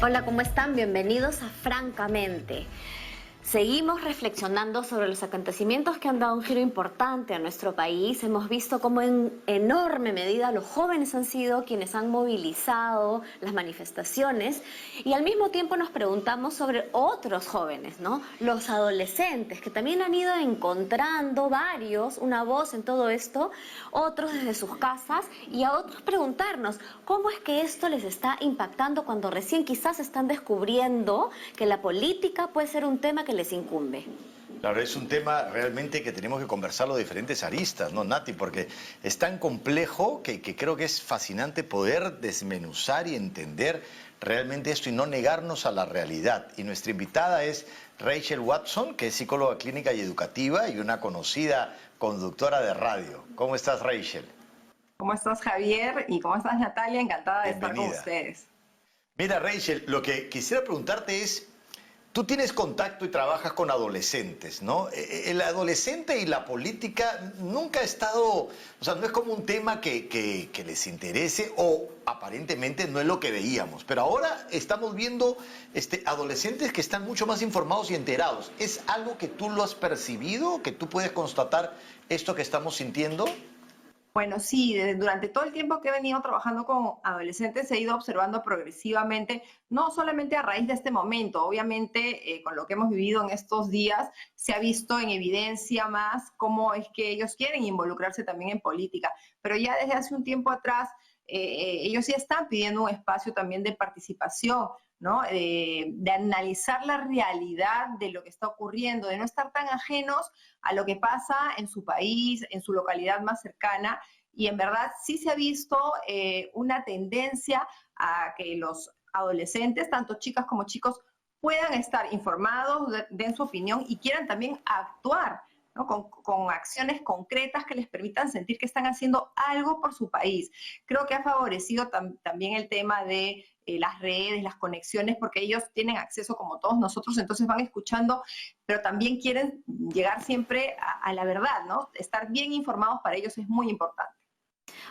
Hola, ¿cómo están? Bienvenidos a Francamente. Seguimos reflexionando sobre los acontecimientos que han dado un giro importante a nuestro país. Hemos visto cómo en enorme medida los jóvenes han sido quienes han movilizado las manifestaciones y al mismo tiempo nos preguntamos sobre otros jóvenes, ¿no? Los adolescentes que también han ido encontrando varios una voz en todo esto, otros desde sus casas y a otros preguntarnos cómo es que esto les está impactando cuando recién quizás están descubriendo que la política puede ser un tema que les incumbe. Claro, es un tema realmente que tenemos que conversarlo de diferentes aristas, ¿no, Nati? Porque es tan complejo que creo que es fascinante poder desmenuzar y entender realmente esto y no negarnos a la realidad. Y nuestra invitada es Rachel Watson, que es psicóloga clínica y educativa y una conocida conductora de radio. ¿Cómo estás, Rachel? ¿Cómo estás, Javier? ¿Y cómo estás, Natalia? Encantada de estar con Bienvenida. ustedes. Mira, Rachel, lo que quisiera preguntarte es, tú tienes contacto y trabajas con adolescentes, ¿no? El adolescente y la política nunca ha estado, o sea, no es como un tema que les interese o aparentemente no es lo que veíamos. Pero ahora estamos viendo adolescentes que están mucho más informados y enterados. ¿Es algo que tú lo has percibido, que tú puedes constatar esto que estamos sintiendo? Bueno, sí, durante todo el tiempo que he venido trabajando con adolescentes he ido observando progresivamente, no solamente a raíz de este momento, obviamente con lo que hemos vivido en estos días, se ha visto en evidencia más cómo es que ellos quieren involucrarse también en política, pero ya desde hace un tiempo atrás ellos sí están pidiendo un espacio también de participación, ¿no? De analizar la realidad de lo que está ocurriendo, de no estar tan ajenos a lo que pasa en su país, en su localidad más cercana. Y en verdad sí se ha visto una tendencia a que los adolescentes, tanto chicas como chicos, puedan estar informados, den su opinión y quieran también actuar, ¿no? Con acciones concretas que les permitan sentir que están haciendo algo por su país. Creo que ha favorecido también el tema de las redes, las conexiones, porque ellos tienen acceso como todos nosotros, entonces van escuchando, pero también quieren llegar siempre a la verdad, ¿no? Estar bien informados para ellos es muy importante.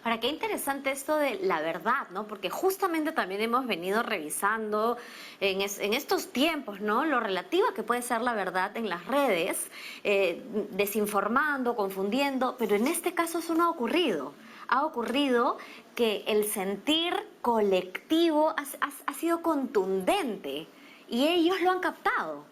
Ahora, qué interesante esto de la verdad, ¿no? Porque justamente también hemos venido revisando en estos tiempos, ¿no? Lo relativa que puede ser la verdad en las redes, desinformando, confundiendo, pero en este caso eso no ha ocurrido. Ha ocurrido que el sentir colectivo ha sido contundente y ellos lo han captado.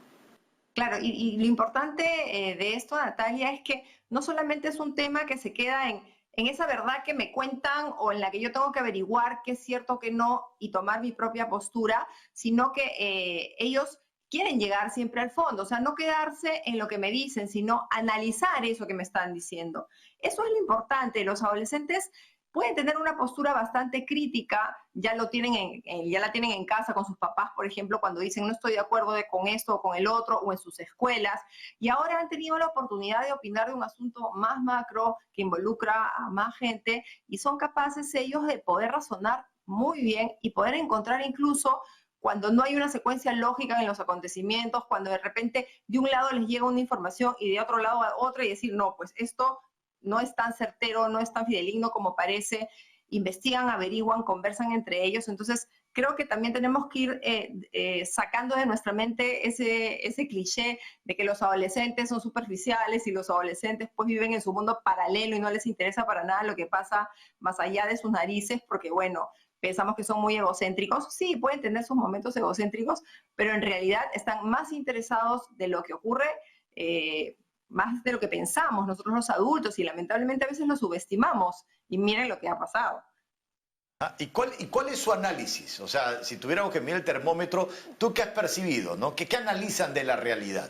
Claro, y lo importante de esto, Natalia, es que no solamente es un tema que se queda en esa verdad que me cuentan o en la que yo tengo que averiguar qué es cierto, qué no y tomar mi propia postura, sino que ellos quieren llegar siempre al fondo, o sea, no quedarse en lo que me dicen, sino analizar eso que me están diciendo. Eso es lo importante. Los adolescentes pueden tener una postura bastante crítica, ya ya la tienen en casa con sus papás, por ejemplo, cuando dicen no estoy de acuerdo con esto o con el otro, o en sus escuelas, y ahora han tenido la oportunidad de opinar de un asunto más macro que involucra a más gente y son capaces ellos de poder razonar muy bien y poder encontrar incluso cuando no hay una secuencia lógica en los acontecimientos, cuando de repente de un lado les llega una información y de otro lado a otra y decir, no, pues esto no es tan certero, no es tan fidedigno como parece, investigan, averiguan, conversan entre ellos. Entonces, creo que también tenemos que ir sacando de nuestra mente ese cliché de que los adolescentes son superficiales y los adolescentes pues viven en su mundo paralelo y no les interesa para nada lo que pasa más allá de sus narices, porque bueno, pensamos que son muy egocéntricos. Sí, pueden tener sus momentos egocéntricos, pero en realidad están más interesados de lo que ocurre más de lo que pensamos nosotros los adultos y lamentablemente a veces lo subestimamos y miren lo que ha pasado. ¿Y cuál es su análisis? O sea, si tuviéramos que mirar el termómetro, ¿tú qué has percibido, no? ¿Qué analizan de la realidad?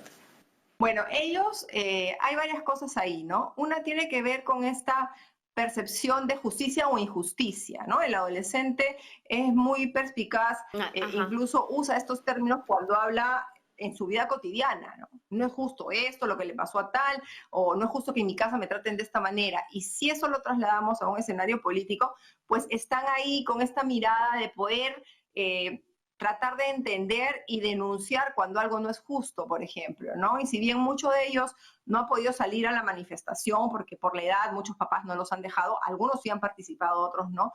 Bueno, ellos, hay varias cosas ahí, ¿no? Una tiene que ver con esta percepción de justicia o injusticia, ¿no? El adolescente es muy perspicaz, Ajá. incluso usa estos términos cuando habla en su vida cotidiana, ¿no? No es justo esto, lo que le pasó a tal, o no es justo que en mi casa me traten de esta manera. Y si eso lo trasladamos a un escenario político, pues están ahí con esta mirada de poder tratar de entender y denunciar cuando algo no es justo, por ejemplo, ¿no? Y si bien muchos de ellos no han podido salir a la manifestación porque por la edad muchos papás no los han dejado, algunos sí han participado, otros no,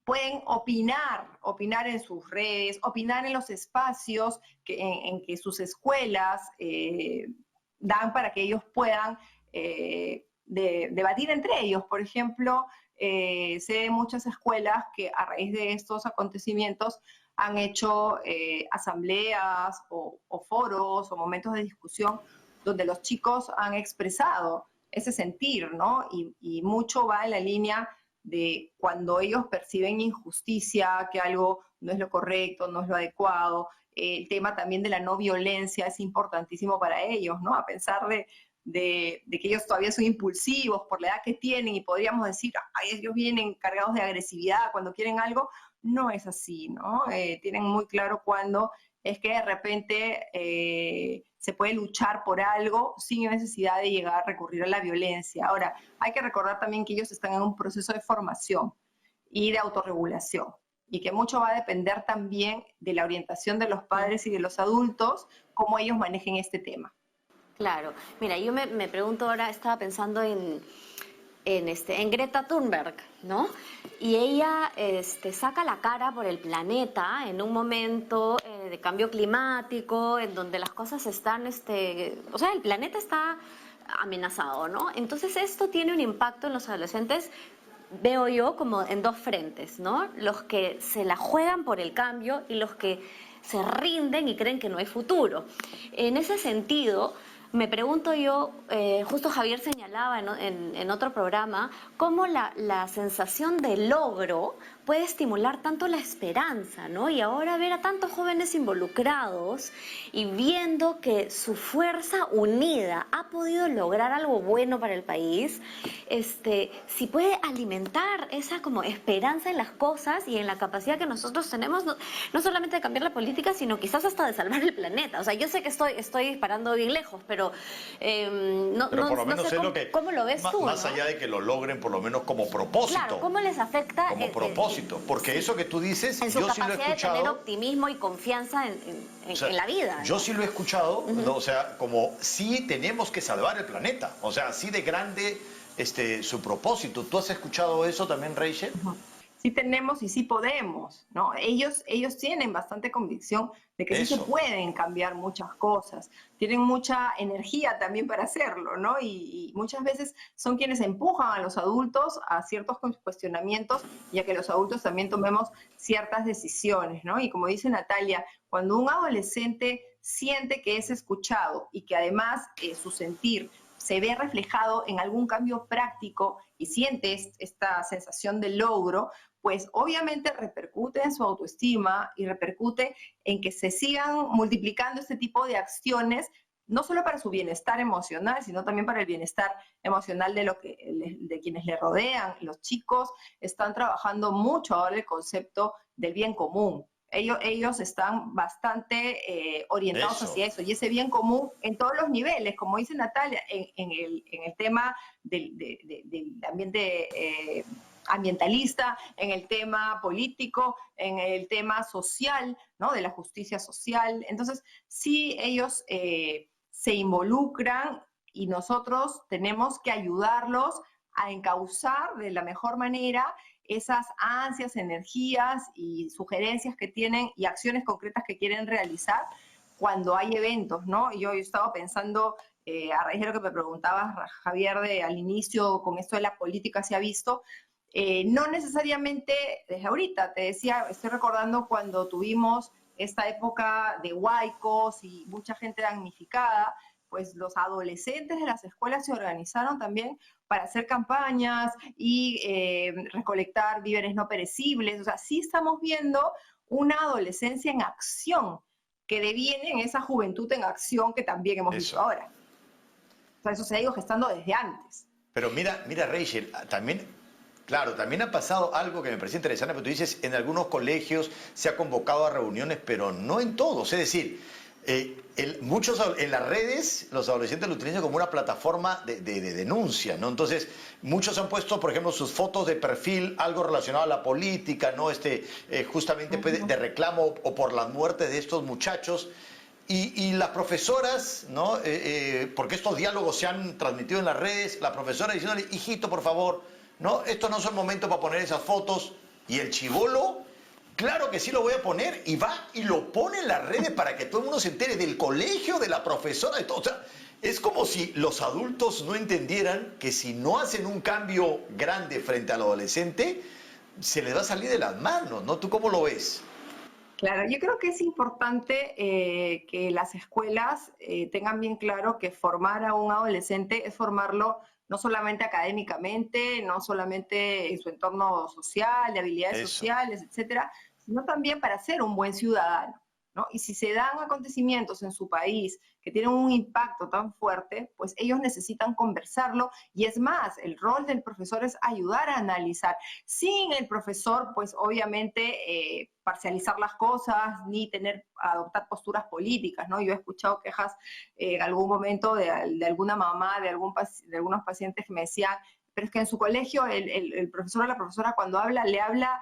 pueden opinar en sus redes, opinar en los espacios en que sus escuelas dan para que ellos puedan debatir entre ellos. Por ejemplo, sé de muchas escuelas que a raíz de estos acontecimientos han hecho asambleas o foros o momentos de discusión donde los chicos han expresado ese sentir, ¿no? Y mucho va en la línea de cuando ellos perciben injusticia, que algo no es lo correcto, no es lo adecuado. El tema también de la no violencia es importantísimo para ellos, ¿no? A pesar de que ellos todavía son impulsivos por la edad que tienen y podríamos decir, ay, ellos vienen cargados de agresividad cuando quieren algo, no es así, ¿no? Tienen muy claro cuándo es que de repente se puede luchar por algo sin necesidad de llegar a recurrir a la violencia. Ahora, hay que recordar también que ellos están en un proceso de formación y de autorregulación, y que mucho va a depender también de la orientación de los padres y de los adultos, cómo ellos manejen este tema. Claro. Mira, yo me pregunto ahora, estaba pensando en Greta Thunberg, ¿no? Y ella saca la cara por el planeta en un momento de cambio climático, en donde las cosas están, o sea, el planeta está amenazado, ¿no? Entonces esto tiene un impacto en los adolescentes, veo yo, como en dos frentes, ¿no? Los que se la juegan por el cambio y los que se rinden y creen que no hay futuro. En ese sentido, me pregunto yo, justo Javier señalaba en otro programa, cómo la sensación de logro puede estimular tanto la esperanza, ¿no? Y ahora ver a tantos jóvenes involucrados y viendo que su fuerza unida ha podido lograr algo bueno para el país, si puede alimentar esa como esperanza en las cosas y en la capacidad que nosotros tenemos, no solamente de cambiar la política, sino quizás hasta de salvar el planeta. O sea, yo sé que estoy disparando bien lejos, pero no por lo menos sé cómo lo ves tú, más ¿no? allá de que lo logren por lo menos como propósito. Claro, ¿cómo les afecta? Como propósito. Porque eso que tú dices, en su yo sí lo he capacidad escuchado. de tener optimismo y confianza O sea, en la vida. Yo sí lo he escuchado, ¿no? O sea, como sí tenemos que salvar el planeta. O sea, así de grande su propósito. ¿Tú has escuchado eso también, Rachel? Sí tenemos y sí podemos, ¿no? Ellos tienen bastante convicción de que sí se pueden cambiar muchas cosas, tienen mucha energía también para hacerlo, ¿no? Y muchas veces son quienes empujan a los adultos a ciertos cuestionamientos y a que los adultos también tomemos ciertas decisiones, ¿no? Y como dice Natalia, cuando un adolescente siente que es escuchado y que además su sentir se ve reflejado en algún cambio práctico y siente esta sensación de logro, pues obviamente repercute en su autoestima y repercute en que se sigan multiplicando este tipo de acciones, no solo para su bienestar emocional, sino también para el bienestar emocional de quienes le rodean. Los chicos están trabajando mucho ahora el concepto del bien común. Ellos están bastante orientados hacia eso, y ese bien común en todos los niveles, como dice Natalia, en el tema del ambiente ambientalista, en el tema político, en el tema social, ¿no? De la justicia social. Entonces, sí, ellos se involucran y nosotros tenemos que ayudarlos a encauzar de la mejor manera esas ansias, energías y sugerencias que tienen y acciones concretas que quieren realizar cuando hay eventos, ¿no? Yo estaba pensando, a raíz de lo que me preguntabas, Javier, al inicio, con esto de la política se ha visto, no necesariamente desde ahorita, te decía, estoy recordando cuando tuvimos esta época de huaicos y mucha gente damnificada, pues los adolescentes de las escuelas se organizaron también para hacer campañas y recolectar víveres no perecibles. O sea, sí estamos viendo una adolescencia en acción que deviene en esa juventud en acción que también hemos visto ahora. O sea, eso se ha ido gestando desde antes. Pero mira, Rachel, también... Claro, también ha pasado algo que me parece interesante, porque tú dices, en algunos colegios se ha convocado a reuniones, pero no en todos. Es decir, muchos en las redes, los adolescentes lo utilizan como una plataforma de denuncia, ¿no? Entonces, muchos han puesto, por ejemplo, sus fotos de perfil, algo relacionado a la política, ¿no? Justamente de reclamo o por la muerte de estos muchachos. Y las profesoras, ¿no? Porque estos diálogos se han transmitido en las redes, la profesora diciéndole, hijito, por favor, ¿no? Esto no es el momento para poner esas fotos, Y el chibolo, claro que sí lo voy a poner, y va y lo pone en las redes para que todo el mundo se entere del colegio, de la profesora, de todo. O sea, es como si los adultos no entendieran que si no hacen un cambio grande frente al adolescente, se les va a salir de las manos, ¿no? ¿Tú cómo lo ves? Claro, yo creo que es importante que las escuelas tengan bien claro que formar a un adolescente es formarlo no solamente académicamente, no solamente en su entorno social, de habilidades Eso. sociales, etcétera, sino también para ser un buen ciudadano, ¿no? Y si se dan acontecimientos en su país que tienen un impacto tan fuerte, pues ellos necesitan conversarlo y es más, el rol del profesor es ayudar a analizar sin el profesor, pues obviamente parcializar las cosas ni adoptar posturas políticas, ¿no? Yo he escuchado quejas en algún momento de alguna mamá, de algunos pacientes que me decían, pero es que en su colegio el profesor o la profesora cuando habla, le habla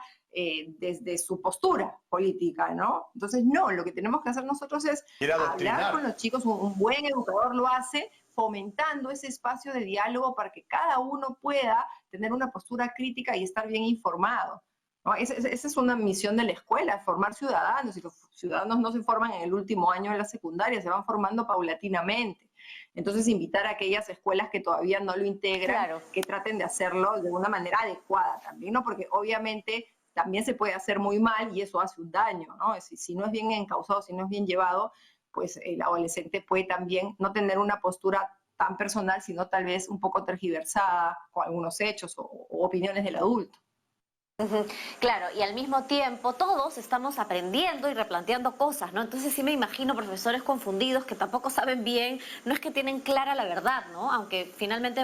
desde su postura política, ¿no? Entonces, no, lo que tenemos que hacer nosotros es Quiere hablar con adoctrinar. los chicos, un buen educador lo hace, fomentando ese espacio de diálogo para que cada uno pueda tener una postura crítica y estar bien informado, ¿no? Esa es una misión de la escuela, formar ciudadanos, y los ciudadanos no se forman en el último año de la secundaria, se van formando paulatinamente. Entonces, invitar a aquellas escuelas que todavía no lo integran, Claro. que traten de hacerlo de una manera adecuada también, ¿no? Porque obviamente también se puede hacer muy mal y eso hace un daño, ¿no? Si no es bien encauzado, si no es bien llevado, pues el adolescente puede también no tener una postura tan personal, sino tal vez un poco tergiversada con algunos hechos o opiniones del adulto. Ujú. Claro, y al mismo tiempo todos estamos aprendiendo y replanteando cosas, ¿no? Entonces sí me imagino profesores confundidos que tampoco saben bien, no es que tienen clara la verdad, ¿no? Aunque finalmente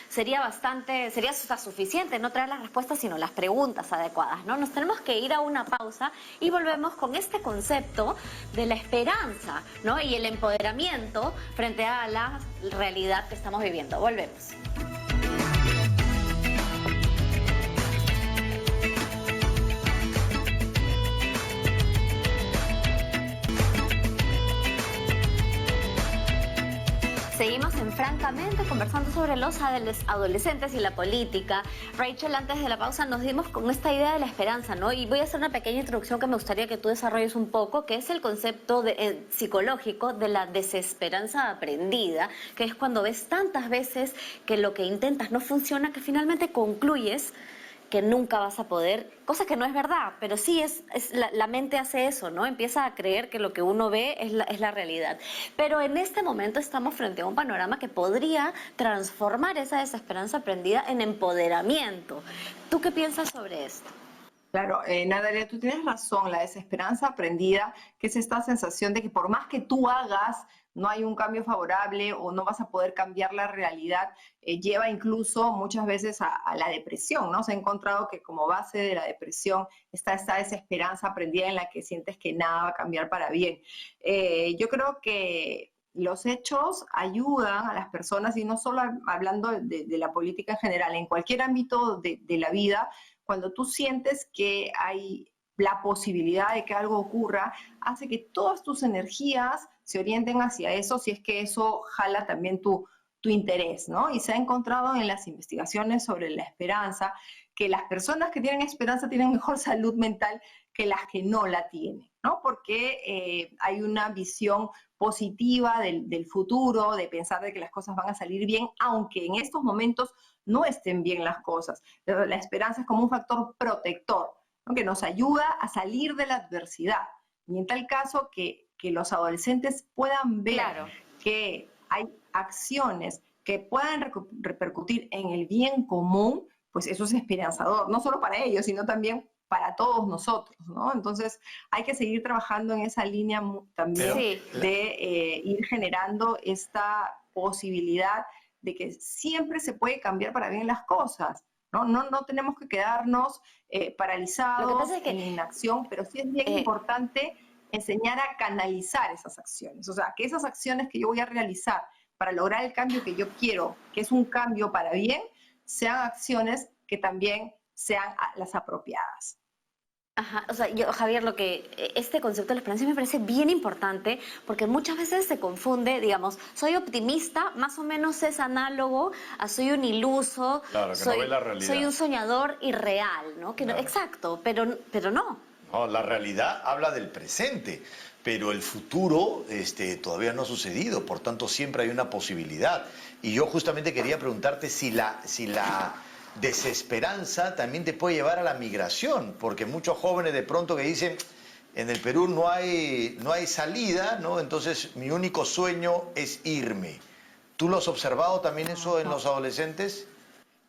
sería hasta suficiente no traer las respuestas, sino las preguntas adecuadas, ¿no? Nos tenemos que ir a una pausa y volvemos con este concepto de la esperanza, ¿no? Y el empoderamiento frente a la realidad que estamos viviendo. Volvemos. Seguimos en Francamente conversando sobre los adolescentes y la política. Rachel, antes de la pausa nos dimos con esta idea de la esperanza, ¿no? Y voy a hacer una pequeña introducción que me gustaría que tú desarrolles un poco, que es el concepto psicológico de la desesperanza aprendida, que es cuando ves tantas veces que lo que intentas no funciona, que finalmente concluyes que nunca vas a poder, cosa que no es verdad, pero sí la mente hace eso, ¿no? Empieza a creer que lo que uno ve es la realidad. Pero en este momento estamos frente a un panorama que podría transformar esa desesperanza aprendida en empoderamiento. ¿Tú qué piensas sobre esto? Claro, Natalia, tú tienes razón, la desesperanza aprendida, que es esta sensación de que por más que tú hagas, no hay un cambio favorable o no vas a poder cambiar la realidad, lleva incluso muchas veces a la depresión, ¿no? Se ha encontrado que como base de la depresión está esta desesperanza aprendida en la que sientes que nada va a cambiar para bien. Yo creo que los hechos ayudan a las personas, y no solo hablando de la política en general, en cualquier ámbito de la vida, cuando tú sientes que hay la posibilidad de que algo ocurra, hace que todas tus energías se orienten hacia eso, si es que eso jala también tu interés, ¿no? Y se ha encontrado en las investigaciones sobre la esperanza que las personas que tienen esperanza tienen mejor salud mental que las que no la tienen, ¿no? Porque hay una visión positiva del futuro, de pensar de que las cosas van a salir bien, aunque en estos momentos no estén bien las cosas. Pero la esperanza es como un factor protector, ¿no? Que nos ayuda a salir de la adversidad. Y en tal caso que los adolescentes puedan ver Claro. que hay acciones que puedan repercutir en el bien común, pues eso es esperanzador, no solo para ellos, sino también para todos nosotros, ¿no? Entonces hay que seguir trabajando en esa línea también Pero, Sí. de ir generando esta posibilidad de que siempre se puede cambiar para bien las cosas, ¿no? No tenemos que quedarnos Lo que paralizados pasa es que en inacción, pero sí es bien eh, importante enseñar a canalizar esas acciones, o sea, que esas acciones que yo voy a realizar para lograr el cambio que yo quiero, que es un cambio para bien, sean acciones que también sean las apropiadas. Ajá, o sea, yo, Javier, este concepto de la esperanza me parece bien importante porque muchas veces se confunde, digamos, soy optimista, más o menos es análogo a soy un iluso, Claro, que no ve la realidad. soy un soñador irreal, ¿no? Claro. Exacto, pero no. No, la realidad habla del presente, pero el futuro todavía no ha sucedido, por tanto siempre hay una posibilidad. Y yo justamente quería preguntarte si la desesperanza también te puede llevar a la migración, porque muchos jóvenes de pronto que dicen, en el Perú no hay salida, ¿no? Entonces mi único sueño es irme. ¿Tú lo has observado también eso en los adolescentes?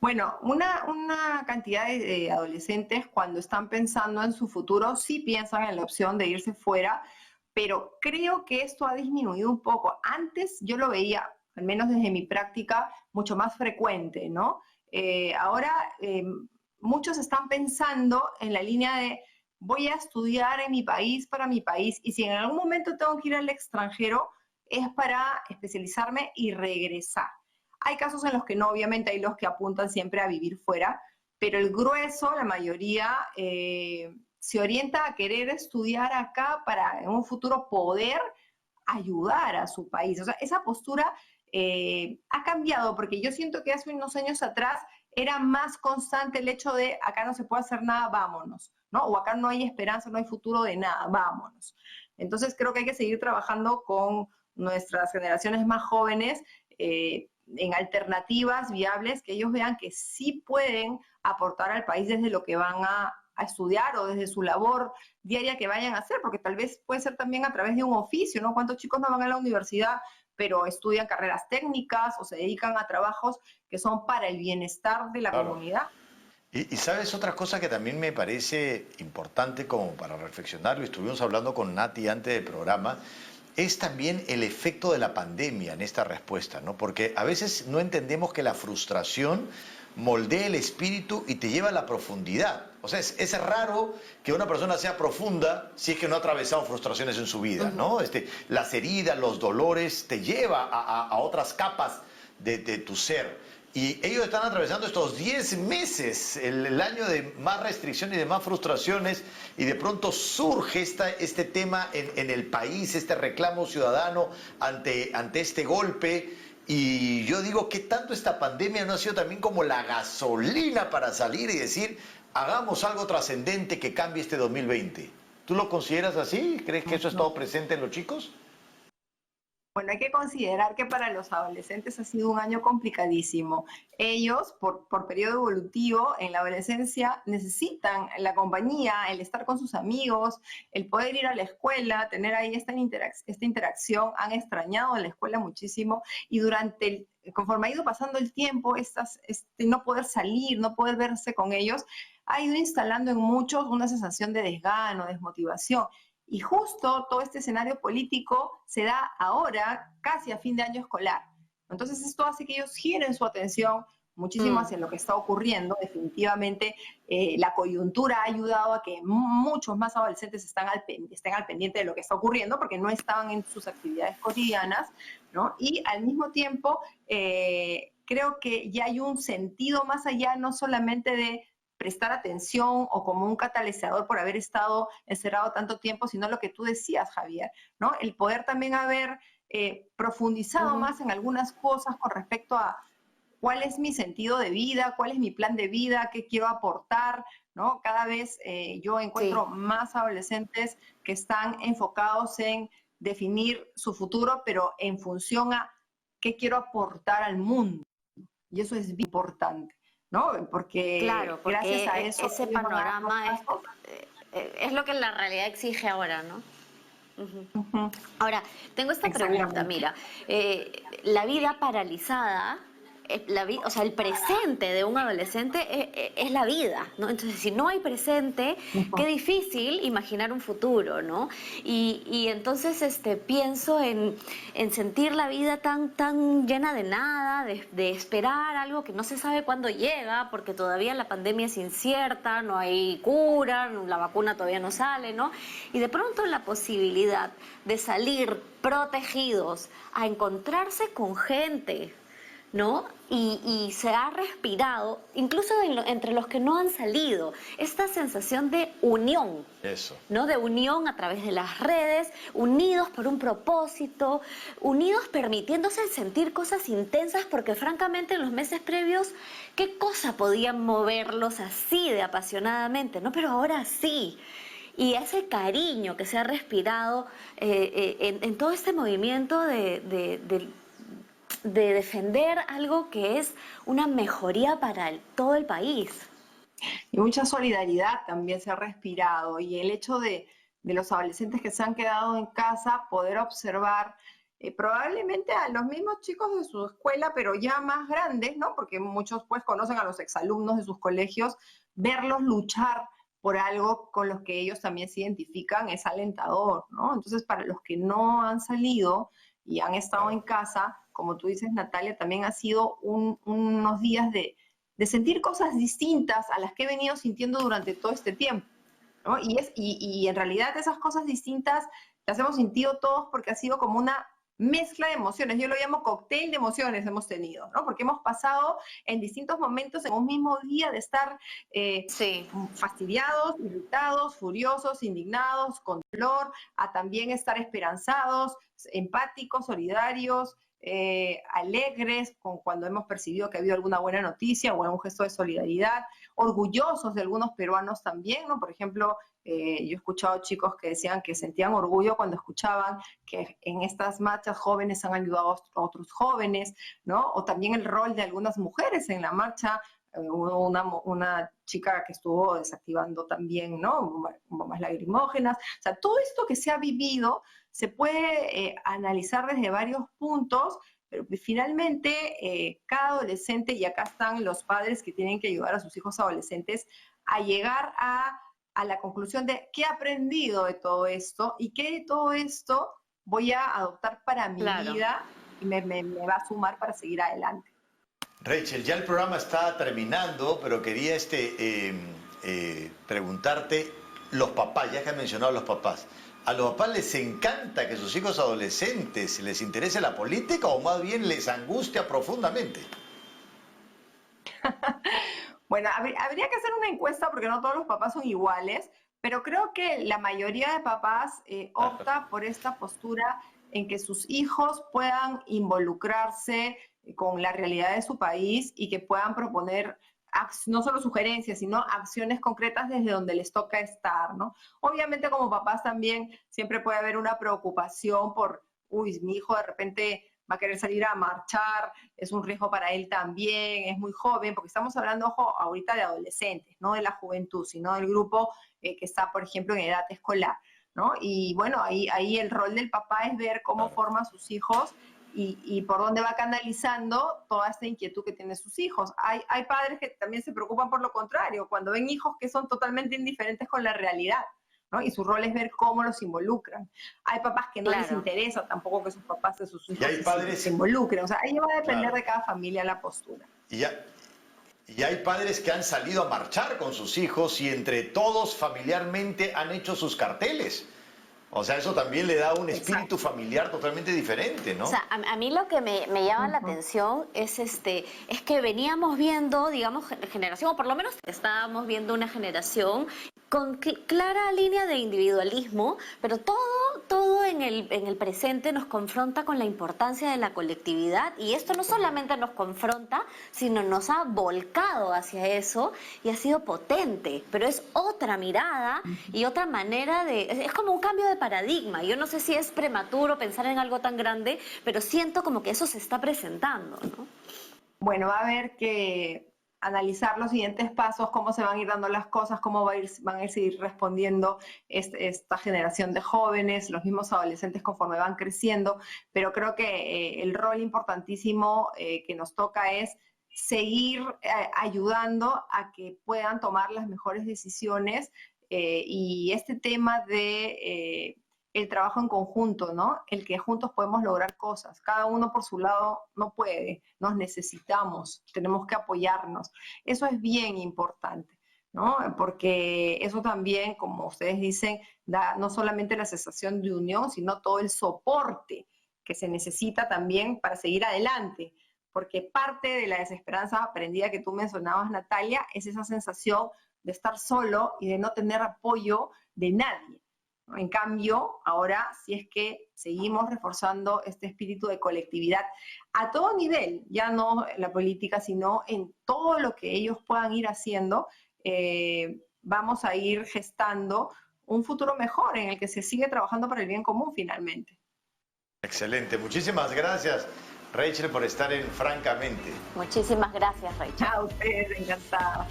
Bueno, una cantidad de adolescentes cuando están pensando en su futuro sí piensan en la opción de irse fuera, pero creo que esto ha disminuido un poco. Antes yo lo veía, al menos desde mi práctica, mucho más frecuente, ¿no? Ahora muchos están pensando en la línea de voy a estudiar en mi país, para mi país, y si en algún momento tengo que ir al extranjero, es para especializarme y regresar. Hay casos en los que no, obviamente hay los que apuntan siempre a vivir fuera, pero el grueso, la mayoría, se orienta a querer estudiar acá para en un futuro poder ayudar a su país. O sea, esa postura ha cambiado porque yo siento que hace unos años atrás era más constante el hecho de acá no se puede hacer nada, vámonos, ¿no? O acá no hay esperanza, no hay futuro de nada, vámonos. Entonces creo que hay que seguir trabajando con nuestras generaciones más jóvenes en alternativas viables que ellos vean que sí pueden aportar al país desde lo que van a estudiar o desde su labor diaria que vayan a hacer, porque tal vez puede ser también a través de un oficio, ¿no? ¿Cuántos chicos no van a la universidad pero estudian carreras técnicas o se dedican a trabajos que son para el bienestar de la Claro. comunidad? Y sabes otra cosa que también me parece importante como para reflexionarlo, estuvimos hablando con Nati antes del programa, es también el efecto de la pandemia en esta respuesta, ¿no? Porque a veces no entendemos que la frustración moldea el espíritu y te lleva a la profundidad. O sea, es raro que una persona sea profunda si es que no ha atravesado frustraciones en su vida, ¿no? Las heridas, los dolores, te lleva a otras capas de tu ser. Y ellos están atravesando estos 10 meses, el año de más restricciones y de más frustraciones, y de pronto surge este tema en el país, este reclamo ciudadano ante este golpe. Y yo digo, ¿qué tanto esta pandemia no ha sido también como la gasolina para salir y decir, hagamos algo trascendente que cambie este 2020? ¿Tú lo consideras así? ¿Crees que eso ha estado presente en los chicos? Bueno, hay que considerar que para los adolescentes ha sido un año complicadísimo. Ellos, por periodo evolutivo, en la adolescencia necesitan la compañía, el estar con sus amigos, el poder ir a la escuela, tener ahí esta interacción. Han extrañado a la escuela muchísimo y conforme ha ido pasando el tiempo, no poder salir, no poder verse con ellos, ha ido instalando en muchos una sensación de desgano, desmotivación. Y justo todo este escenario político se da ahora, casi a fin de año escolar. Entonces esto hace que ellos giren su atención muchísimo hacia lo que está ocurriendo. Definitivamente la coyuntura ha ayudado a que muchos más adolescentes estén al pendiente de lo que está ocurriendo porque no estaban en sus actividades cotidianas, ¿no? Y al mismo tiempo creo que ya hay un sentido más allá, no solamente de prestar atención o como un catalizador por haber estado encerrado tanto tiempo, sino lo que tú decías, Javier, ¿no? El poder también haber profundizado más en algunas cosas con respecto a cuál es mi sentido de vida, cuál es mi plan de vida, qué quiero aportar, ¿no? Cada vez yo encuentro más adolescentes que están enfocados en definir su futuro, pero en función a qué quiero aportar al mundo. Y eso es bien importante, ¿no? Porque, claro, porque gracias a eso ese panorama es lo que la realidad exige ahora, ¿no? Ahora, tengo esta pregunta, mira, la vida paralizada, o sea, el presente de un adolescente es la vida, ¿no? Entonces, si no hay presente, qué difícil imaginar un futuro, ¿no? Y entonces pienso en sentir la vida tan llena de nada, de esperar algo que no se sabe cuándo llega, porque todavía la pandemia es incierta, no hay cura, la vacuna todavía no sale, ¿no? Y de pronto la posibilidad de salir protegidos a encontrarse con gente, ¿no? Y se ha respirado, incluso entre los que no han salido, esta sensación de unión. Eso. ¿No? De unión a través de las redes, unidos por un propósito, unidos permitiéndose sentir cosas intensas, porque francamente en los meses previos, ¿qué cosa podían moverlos así de apasionadamente? ¿No? Pero ahora sí. Y ese cariño que se ha respirado en todo este movimiento de defender algo que es una mejoría para todo el país. Y mucha solidaridad también se ha respirado, y el hecho de los adolescentes que se han quedado en casa, poder observar probablemente a los mismos chicos de su escuela, pero ya más grandes, ¿no? Porque muchos pues conocen a los exalumnos de sus colegios, verlos luchar por algo con los que ellos también se identifican es alentador, ¿no? Entonces, para los que no han salido y han estado en casa, como tú dices, Natalia, también ha sido unos días de sentir cosas distintas a las que he venido sintiendo durante todo este tiempo, ¿no? Y en realidad esas cosas distintas las hemos sentido todos porque ha sido como una mezcla de emociones. Yo lo llamo cóctel de emociones hemos tenido, ¿no? Porque hemos pasado en distintos momentos en un mismo día de estar Sí. fastidiados, irritados, furiosos, indignados, con dolor, a también estar esperanzados, empáticos, solidarios, alegres cuando hemos percibido que ha habido alguna buena noticia o algún gesto de solidaridad, orgullosos de algunos peruanos también, ¿no? Por ejemplo, yo he escuchado chicos que decían que sentían orgullo cuando escuchaban que en estas marchas jóvenes han ayudado a otros jóvenes, ¿no? O también el rol de algunas mujeres en la marcha. Una chica que estuvo desactivando también, ¿no? Bombas lacrimógenas. O sea, todo esto que se ha vivido se puede analizar desde varios puntos, pero finalmente cada adolescente, y acá están los padres que tienen que ayudar a sus hijos adolescentes a llegar a la conclusión de qué he aprendido de todo esto y qué de todo esto voy a adoptar para mi Claro. vida y me va a sumar para seguir adelante. Rachel, ya el programa está terminando, pero quería preguntarte, los papás, ya que has mencionado a los papás, ¿a los papás les encanta que sus hijos adolescentes les interese la política o más bien les angustia profundamente? Bueno, habría que hacer una encuesta porque no todos los papás son iguales, pero creo que la mayoría de papás opta por esta postura en que sus hijos puedan involucrarse con la realidad de su país y que puedan proponer no solo sugerencias, sino acciones concretas desde donde les toca estar, ¿no? Obviamente como papás también siempre puede haber una preocupación por, uy, mi hijo de repente va a querer salir a marchar, es un riesgo para él también, es muy joven, porque estamos hablando, ojo, ahorita de adolescentes, no de la juventud, sino del grupo que está, por ejemplo, en edad escolar, ¿no? Y bueno, ahí el rol del papá es ver cómo forma a sus hijos y por dónde va canalizando toda esta inquietud que tienen sus hijos. Hay padres que también se preocupan por lo contrario, cuando ven hijos que son totalmente indiferentes con la realidad, ¿no? Y su rol es ver cómo los involucran. Hay papás que no les interesa tampoco que sus papás de sus hijos se involucren. O sea, ahí va a depender de cada familia la postura. Y hay padres que han salido a marchar con sus hijos y entre todos familiarmente han hecho sus carteles. O sea, eso también le da un espíritu familiar totalmente diferente, ¿no? O sea, a mí lo que me llama la atención es que veníamos viendo, digamos, generación, o por lo menos estábamos viendo una generación con clara línea de individualismo, pero todo en el presente nos confronta con la importancia de la colectividad, y esto no solamente nos confronta, sino nos ha volcado hacia eso y ha sido potente, pero es otra mirada y otra manera es como un cambio de paradigma. Yo no sé si es prematuro pensar en algo tan grande, pero siento como que eso se está presentando, ¿no? Bueno, va a haber que analizar los siguientes pasos, cómo se van a ir dando las cosas, cómo van a ir seguir respondiendo esta generación de jóvenes, los mismos adolescentes conforme van creciendo, pero creo que el rol importantísimo que nos toca es seguir ayudando a que puedan tomar las mejores decisiones y este tema de el trabajo en conjunto, ¿no? El que juntos podemos lograr cosas. Cada uno por su lado no puede, nos necesitamos, tenemos que apoyarnos. Eso es bien importante, ¿no? Porque eso también, como ustedes dicen, da no solamente la sensación de unión, sino todo el soporte que se necesita también para seguir adelante. porque parte de la desesperanza aprendida que tú mencionabas, Natalia, es esa sensación de estar solo y de no tener apoyo de nadie. En cambio, ahora si es que seguimos reforzando este espíritu de colectividad a todo nivel, ya no en la política, sino en todo lo que ellos puedan ir haciendo, vamos a ir gestando un futuro mejor en el que se sigue trabajando para el bien común finalmente. Excelente, muchísimas gracias, Rachel, por estar en Francamente. Muchísimas gracias, Rachel. A ustedes, encantada.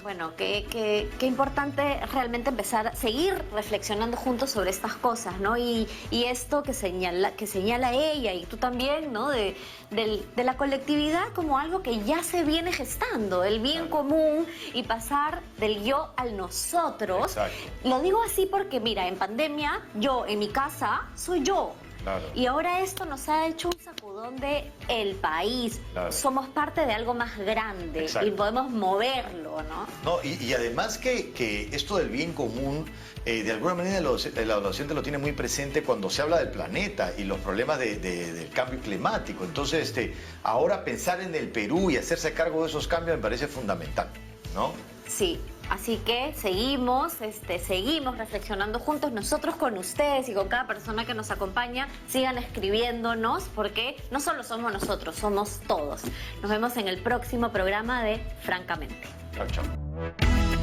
Bueno, qué importante realmente empezar a seguir reflexionando juntos sobre estas cosas, ¿no? Y esto que señala ella y tú también, ¿no? De la colectividad como algo que ya se viene gestando, el bien común y pasar del yo al nosotros. Exacto. Lo digo así porque, mira, en pandemia, yo en mi casa soy yo. Claro. Y ahora esto nos ha hecho un sacudón de el país. Claro. Somos parte de algo más grande. Exacto. Y podemos moverlo, ¿no? No, y además que esto del bien común, de alguna manera el adolescente lo tiene muy presente cuando se habla del planeta y los problemas del cambio climático. Entonces, ahora pensar en el Perú y hacerse cargo de esos cambios me parece fundamental, ¿no? Sí. Así que seguimos reflexionando juntos, nosotros con ustedes y con cada persona que nos acompaña. Sigan escribiéndonos porque no solo somos nosotros, somos todos. Nos vemos en el próximo programa de Francamente. Chao, chao.